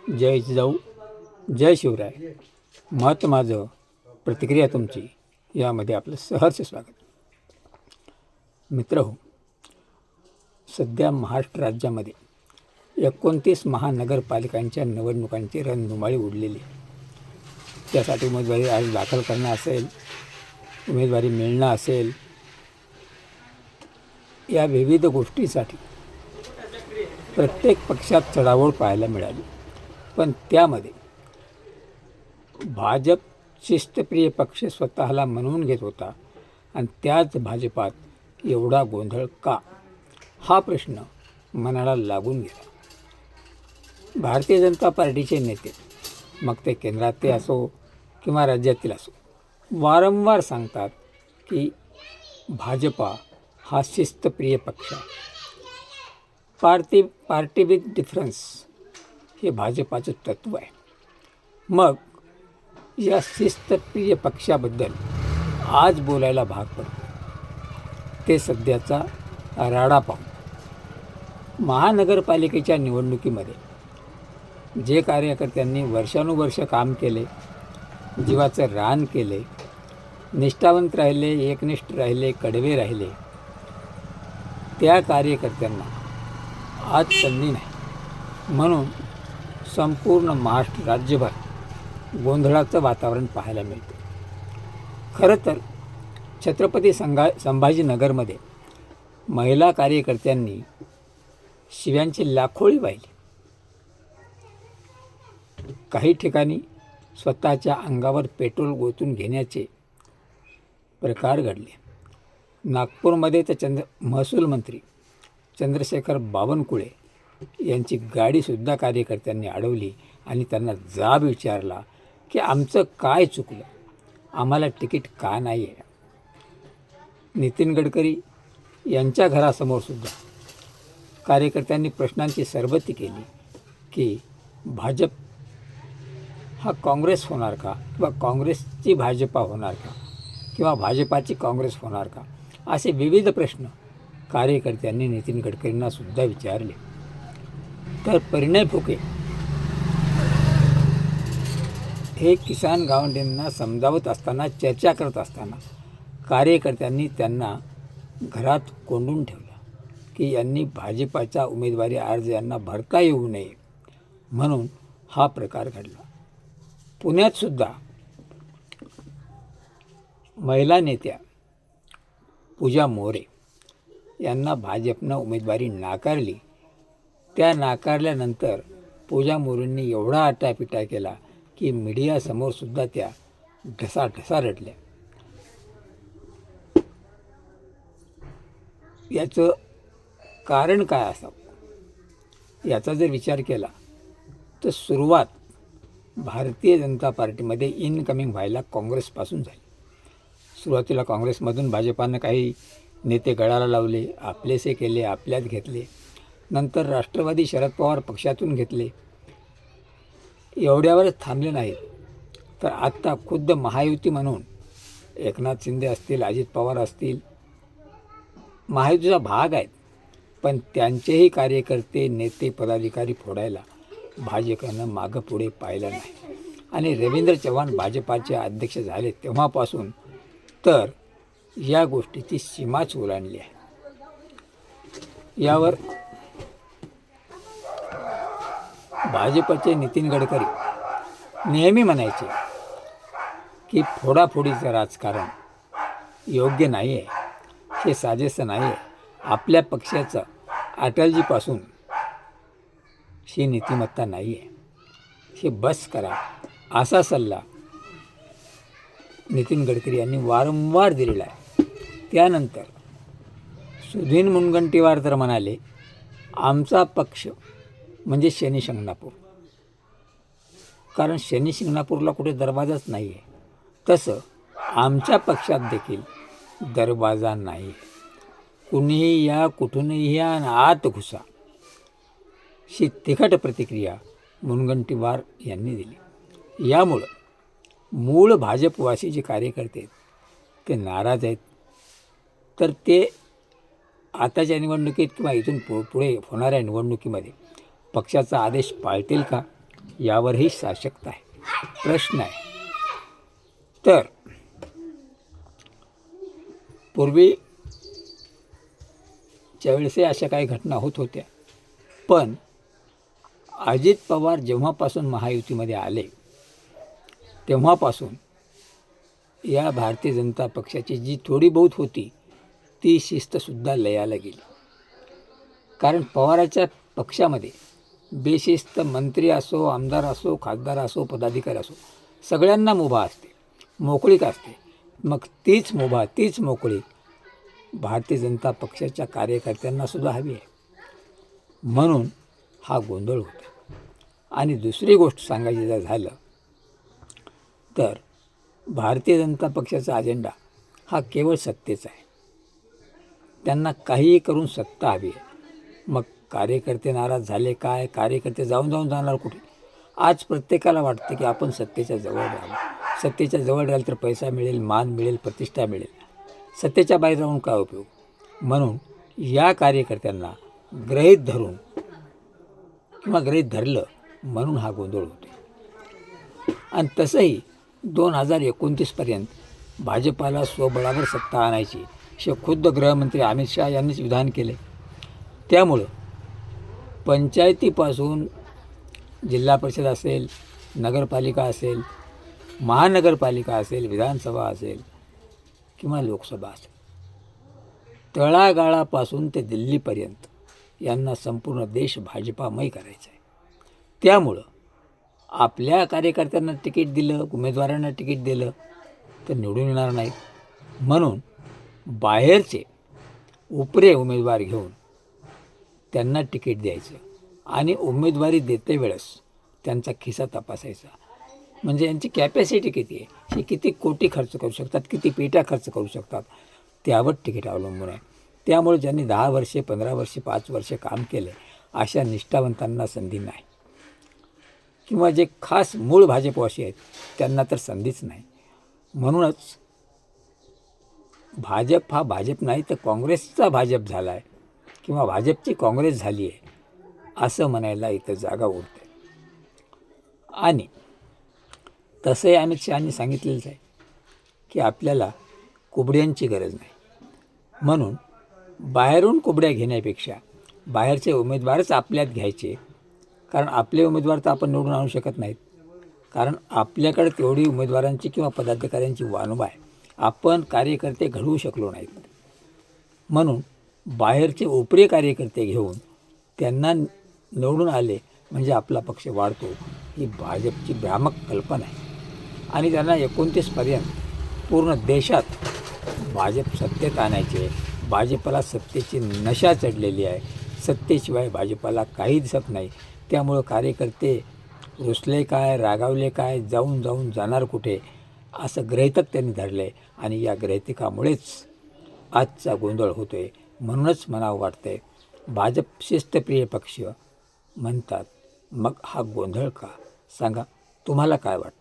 जय जिजाऊ, जय शिवराय. मत माझं, प्रतिक्रिया तुमची, यामध्ये आपलं सहर्ष स्वागत. मित्रहो, सध्या महाराष्ट्र राज्यामध्ये 29 महानगरपालिकांच्या निवडणुकांची रणधुमाळी उडलेली. त्यासाठी उमेदवारी आज दाखल करणं असेल, उमेदवारी मिळणं असेल, या विविध गोष्टींसाठी प्रत्येक पक्षात चढाओढ पाहायला मिळाली. पण त्यामध्ये भाजप शिस्तप्रिय पक्ष स्वतःला म्हणवून घेत होता आणि त्याच भाजपात एवढा गोंधळ का, हा प्रश्न मनाला लागून गेला. भारतीय जनता पार्टीचे नेते, मग ते केंद्रातले असो किंवा राज्यातील असो, वारंवार सांगतात की भाजपा हा शिस्तप्रिय पक्ष आहे. पार्टी विथ डिफरन्स हे भाजपाचं तत्त्व आहे. मग या शिस्तप्रिय पक्षाबद्दल आज बोलायला भाग पडतो. ते सध्याचा राडा पाहून. महानगरपालिकेच्या निवडणुकीमध्ये जे कार्यकर्त्यांनी वर्षानुवर्ष काम केले, जीवाचं रान केले, निष्ठावंत राहिले, एकनिष्ठ राहिले, कडवे राहिले, त्या कार्यकर्त्यांना आज संधी नाही. म्हणून संपूर्ण महाराष्ट्र राज्यभर गोंधळाचं वातावरण पाहायला मिळतं. खरं तर छत्रपती संभाजीनगरमध्ये महिला कार्यकर्त्यांनी शिव्यांची लाखोळी वाहिली. काही ठिकाणी स्वतःच्या अंगावर पेट्रोल ओतून घेण्याचे प्रकार घडले. नागपूरमध्ये तर महसूल मंत्री चंद्रशेखर बावनकुळे यांची गाडीसुद्धा कार्यकर्त्यांनी अडवली आणि त्यांना जाब विचारला की आमचं काय चुकलं, आम्हाला तिकीट का नाही आहे. नितीन गडकरी यांच्या घरासमोरसुद्धा कार्यकर्त्यांनी प्रश्नांची सरबत्ती केली की भाजप हा काँग्रेस होणार का, किंवा काँग्रेसची भाजपा होणार का, किंवा भाजपाची काँग्रेस होणार का, असे विविध प्रश्न कार्यकर्त्यांनी नितीन गडकरींना सुद्धा विचारले. तर परिणय फुके हे किसान गावंडींना समजावत असताना, चर्चा करत असताना कार्यकर्त्यांनी त्यांना घरात कोंडून ठेवलं की यांनी भाजपाचा उमेदवारी अर्ज यांना भरता येऊ नये, म्हणून हा प्रकार घडला. पुण्यातसुद्धा महिला नेत्या पूजा मोरे यांना भाजपनं उमेदवारी नाकारली. त्या नाकारल्यानंतर पूजा मोरेंनी एवढा आटापिटा केला की मीडियासमोरसुद्धा त्या ढसाढसा रडल्या. याचं कारण काय असावं याचा जर विचार केला तर सुरुवात भारतीय जनता पार्टीमध्ये इनकमिंग व्हायला काँग्रेसपासून झाली. सुरुवातीला काँग्रेसमधून भाजपानं काही नेते गळाला लावले, आपलेसे केले, आपल्यात घेतले. नंतर राष्ट्रवादी शरद पवार पक्षातून घेतले. एवढ्यावरच थांबले नाहीत, तर आत्ता खुद्द महायुती म्हणून एकनाथ शिंदे असतील, अजित पवार असतील, महायुतीचा भाग आहेत, पण त्यांचेही कार्यकर्ते, नेते, पदाधिकारी फोडायला भाजपनं मागं पुढे पाहिलं नाही. आणि रवींद्र चव्हाण भाजपाचे अध्यक्ष झाले तेव्हापासून तर या गोष्टीची सीमाच ओलांडली आहे. यावर भाजपचे नितीन गडकरी नेहमी म्हणायचे की फोडाफोडीचं राजकारण योग्य नाही आहे, हे साजेसं नाही आहे, आपल्या पक्षाचं अटलजीपासून ही नीतिमत्ता नाही आहे, हे बस करा, असा सल्ला नितीन गडकरी यांनी वारंवार दिलेला आहे. त्यानंतर सुधीर मुनगंटीवार तर म्हणाले, आमचा पक्ष म्हणजे शनी शिंगणापूर, कारण शनी शिंगणापूरला कुठे दरवाजाच नाही आहे, तसं आमच्या पक्षात देखील दरवाजा नाही आहे. कुणीही या, कुठूनही या आणि आत घुसा, ही तिखट प्रतिक्रिया मुनगंटीवार यांनी दिली. यामुळं मूळ भाजपवासी जे कार्यकर्ते आहेत ते नाराज आहेत. तर ते आताच्या निवडणुकीत किंवा इथून पुढे होणाऱ्या निवडणुकीमध्ये पक्षाचा आदेश पाळतील का, यावरही साशंकता आहे. प्रश्न आहे, तर पूर्वीच्या वेळेसही अशा काही घटना होत होत्या, पण अजित पवार जेव्हापासून महायुतीमध्ये आले तेव्हापासून या भारतीय जनता पक्षाची जी थोडी बहुत होती ती शिस्तसुद्धा लयाला गेली. कारण पवाराच्या पक्षामध्ये बेशिस्त मंत्री असो, आमदार असो, खासदार असो, पदाधिकारी असो, सगळ्यांना मुभा असते, मोकळीक असते. मग तीच मुभा, तीच मोकळीक भारतीय जनता पक्षाच्या कार्यकर्त्यांनासुद्धा हवी आहे. म्हणून हा गोंधळ होता. आणि दुसरी गोष्ट सांगायची जर झालं तर भारतीय जनता पक्षाचा अजेंडा हा केवळ सत्तेचा आहे. त्यांना काहीही करून सत्ता हवी आहे. मग कार्यकर्ते नाराज झाले काय, कार्यकर्ते जाऊन जाणार कुठे? आज प्रत्येकाला वाटतं की आपण सत्तेच्या जवळ राहावं. सत्तेच्या जवळ राहिलं तर पैसा मिळेल, मान मिळेल, प्रतिष्ठा मिळेल. सत्तेच्या बाहेर राहून काय उपयोग? म्हणून या कार्यकर्त्यांना गृहीत धरून किंवा गृहीत धरलं म्हणून हा गोंधळ होतो. आणि तसंही 2029पर्यंत भाजपाला स्वबळावर सत्ता आणायची असे खुद्द गृहमंत्री अमित शहा यांनीच विधान केले. त्यामुळं पंचायतीपासून जिल्हा परिषद असेल, नगरपालिका असेल, महानगरपालिका असेल, विधानसभा असेल किंवा लोकसभा असेल, तळागाळापासून ते दिल्लीपर्यंत यांना संपूर्ण देश भाजपामय करायचा आहे. त्यामुळं आपल्या कार्यकर्त्यांना तिकीट दिलं, उमेदवारांना तिकीट दिलं तर निवडून येणार नाहीत. म्हणून बाहेरचे उपरे उमेदवार घेऊन त्यांना तिकीट द्यायचं आणि उमेदवारी देते वेळेस त्यांचा खिसा तपासायचा. म्हणजे यांची कॅपॅसिटी किती आहे, हे किती कोटी खर्च करू शकतात, किती पेट्या खर्च करू शकतात, त्यावर तिकीट अवलंबून आहे. त्यामुळे ज्यांनी 10 वर्षे, 15 वर्षे, 5 वर्षे काम केले अशा निष्ठावंतांना संधी नाही, किंवा जे खास मूळ भाजपवासी आहेत त्यांना तर संधीच नाही. म्हणूनच भाजप हा भाजप नाही तर काँग्रेसचा भाजप झाला आहे किंवा भाजपची काँग्रेस झाली आहे असं म्हणायला इथं जागा उरते. आणि तसंही अमित शहानी सांगितलेलंच आहे की आपल्याला कुबड्यांची गरज नाही. म्हणून बाहेरून कुबड्या घेण्यापेक्षा बाहेरचे उमेदवारच आपल्यात घ्यायचे. कारण आपले उमेदवार तर आपण निवडून आणू शकत नाहीत, कारण आपल्याकडे तेवढी उमेदवारांची किंवा पदाधिकाऱ्यांची वानवा आहे. आपण कार्यकर्ते घडवू शकलो नाहीत. म्हणून बाहेरचे उपरे कार्यकर्ते घेऊन त्यांना निवडून आले म्हणजे आपला पक्ष वाढतो, ही भाजपची भ्रामक कल्पना आहे. आणि त्यांना 29पर्यंत पूर्ण देशात भाजप सत्तेत आणायचे. भाजपला सत्तेची नशा चढलेली आहे. सत्तेशिवाय भाजपला काही दिसत नाही. त्यामुळं कार्यकर्ते रुसले काय, रागावले काय, जाऊन जाणार कुठे असं गृहीतक त्यांनी धरलं आहे. आणि या गृहीतकामुळेच आजचा गोंधळ होतो आहे. म्हणूनच म्हणावं वाटतं आहे, भाजप शिस्तप्रिय पक्ष म्हणतात, मग हा गोंधळ का? सांगा, तुम्हाला काय वाटतं?